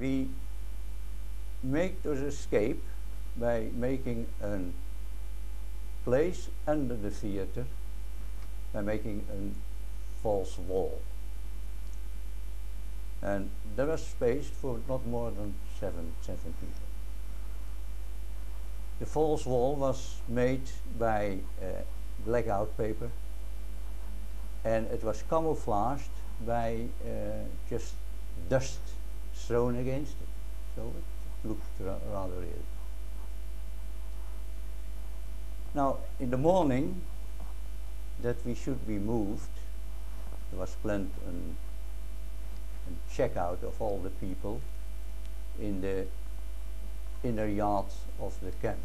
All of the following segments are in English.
we make this escape by making a place under the theater, by making a false wall. And there was space for not more than seven people. The false wall was made by blackout paper, and it was camouflaged by just dust thrown against it. So it looked rather real. Now, in the morning that we should be moved, there was planned a checkout of all the people in the inner yard of the camp.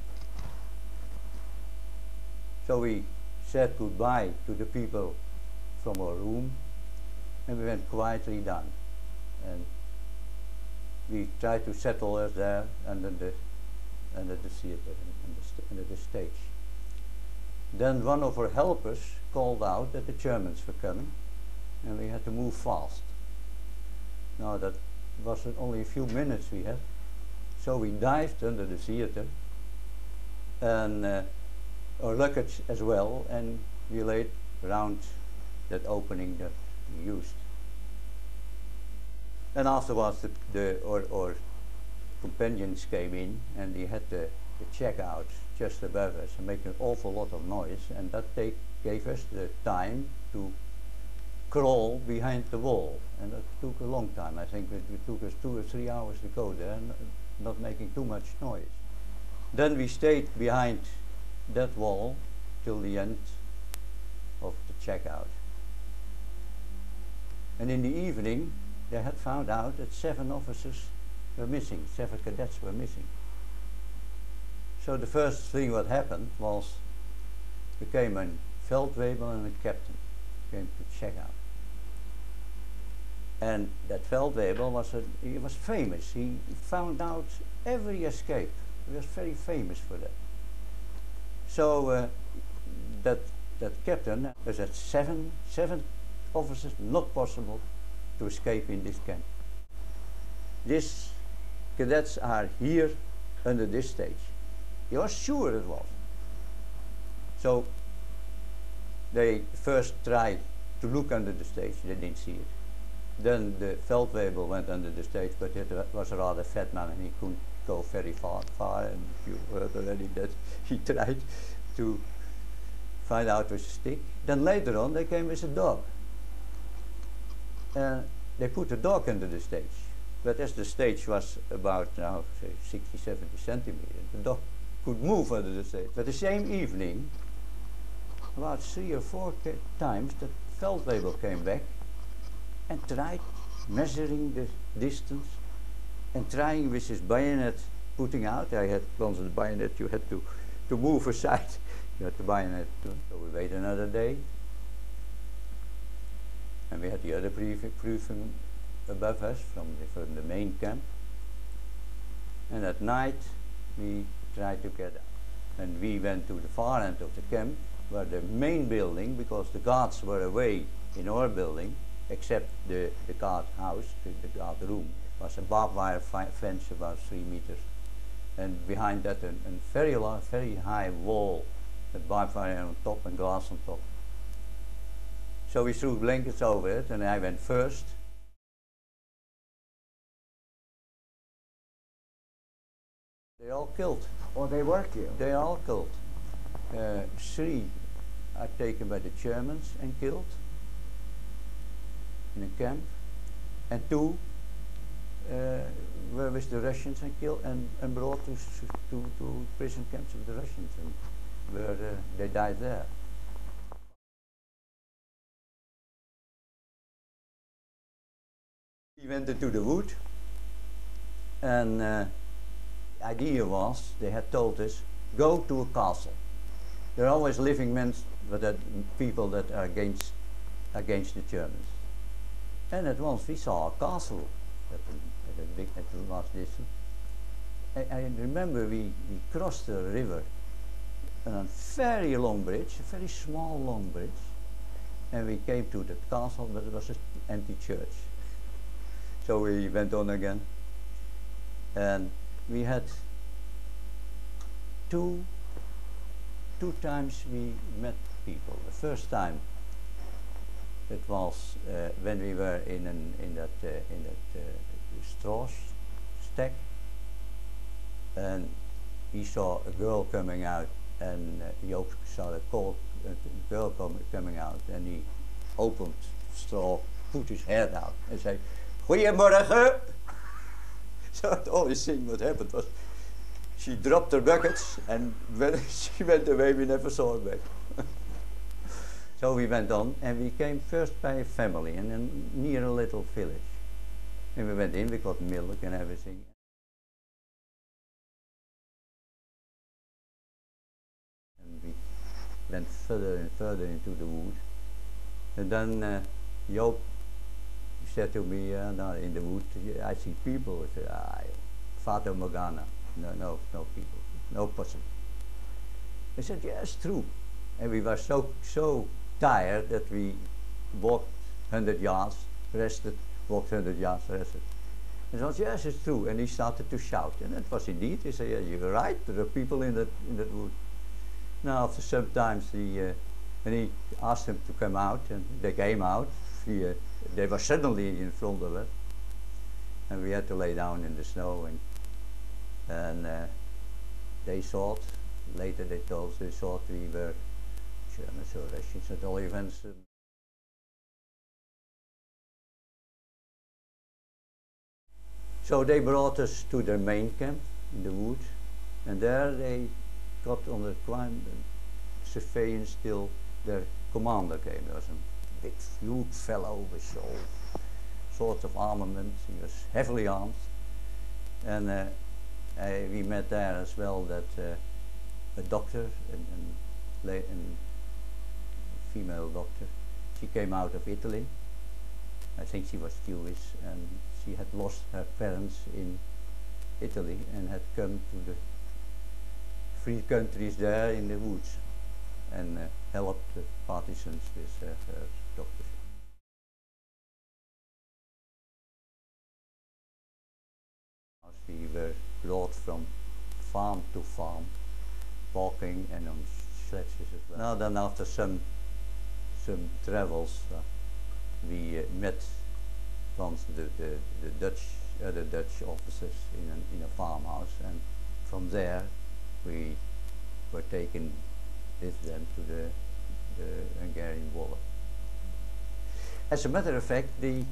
So we said goodbye to the people from our room, and we went quietly down. And we tried to settle us there under the theater, under the stage. Then one of our helpers called out that the Germans were coming, and we had to move fast. Now that was only a few minutes we had, so we dived under the theater, and our luggage as well, and we laid around that opening that we used. And afterwards our companions came in, and they had the checkout just above us and make an awful lot of noise, and that gave us the time to crawl behind the wall, and that took a long time. I think it took us 2 or 3 hours to go there, not making too much noise. Then we stayed behind that wall till the end of the checkout. And in the evening they had found out that 7 officers were missing, 7 cadets were missing. So the first thing what happened was there came a Feldwebel and a captain came to check out. And that Feldwebel he was famous. He found out every escape. He was very famous for that. So that captain said 7 officers, not possible to escape in this camp. These cadets are here under this stage. He was sure it was. So they first tried to look under the stage, they didn't see it. Then the Feldwebel went under the stage, but it was a rather fat man and he couldn't go very far, and you heard already that he tried to find out with a stick. Then later on they came with a dog. They put a dog under the stage, but as the stage was about now say 60, 70 centimeters, the dog could move under the stage. But the same evening, about 3 or 4 times, the Feldwebel came back and tried measuring the distance and trying with his bayonet putting out. I had once the bayonet, you had to move aside. You had the bayonet too. So we waited another day. And we had the other briefing above us from the main camp. And at night we tried to get out. And we went to the far end of the camp where the main building, because the guards were away in our building, except the guard house, the guard room, was a barbed wire fence about 3 meters. And behind that a very long, very high wall, with barbed wire on top and glass on top. So we threw blankets over it, and I went first. They all killed. Oh, they were killed? They all killed. 3 are taken by the Germans and killed in a camp, and 2 were with the Russians and killed and brought to prison camps with the Russians, and where they died there. We went into the wood, and the idea was, they had told us, go to a castle. There are always living men, but people that are against the Germans. And at once we saw a castle at the last distance. I remember we crossed the river on a very long bridge, a very small long bridge, and we came to the castle, but it was an empty church. So we went on again, And we had two times we met people. The first time it was when we were in that straw stack, and he saw a girl coming out, and Joop saw a girl coming out, and he opened straw, put his head out and said, "Goedemorgen." So the only thing what happened was she dropped her buckets, and when she went away we never saw her back. So we went on, and we came first by a family and then near a little village. And we went in, we got milk and everything. And we went further and further into the wood. And then Joop said to me, no, in the wood, I see people. I said, Fata Morgana. No people, no person. I said, yes, true. And we were so tired that we walked 100 yards, rested, walked 100 yards, rested. And I said, yes, it's true. And he started to shout. And it was indeed. He said, yeah, you're right, there are people in that wood. Now, after some time, and he asked them to come out, and they came out. They were suddenly in front of us. And we had to lay down in the snow. And they thought, later they thought we were Germans or Russians at all events. So they brought us to their main camp in the wood, and there they got under surveillance till their commander came. There was a big, huge fellow with all sorts of armament. He was heavily armed, and we met there as well that a doctor, a female doctor. She came out of Italy. I think she was Jewish, and she had lost her parents in Italy and had come to the free countries there in the woods and helped the partisans with her doctors. We were brought from farm to farm, walking and on sledges as well. Now then, after some travels, we met once the other Dutch officers in a farmhouse, and from there we were taken with them to the Hungarian border. As a matter of fact, the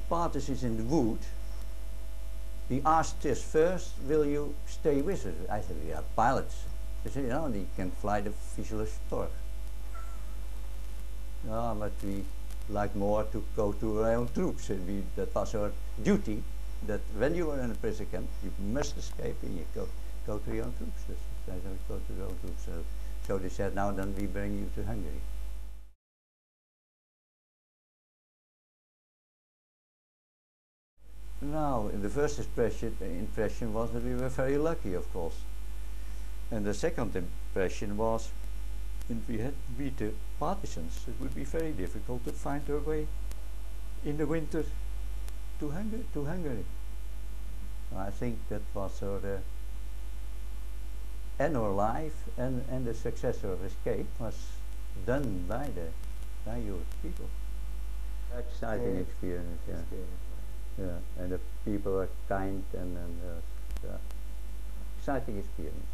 partisans in the wood, he asked us first, will you stay with us? I said, we are pilots. They said, no, they can fly the Visualistor. No, but we like more to go to our own troops. And that was our duty, that when you were in a prison camp, you must escape and you go to your own troops. I said, go to your own troops. So they said, now then we bring you to Hungary. Now, the first impression was that we were very lucky, of course. And the second impression was, if we had to meet the partisans, it would be very difficult to find our way in the winter to Hungary. I think that was our our life and the success of escape was done by your people. Exciting experience, yeah. Yeah, and the people are kind and exciting experience.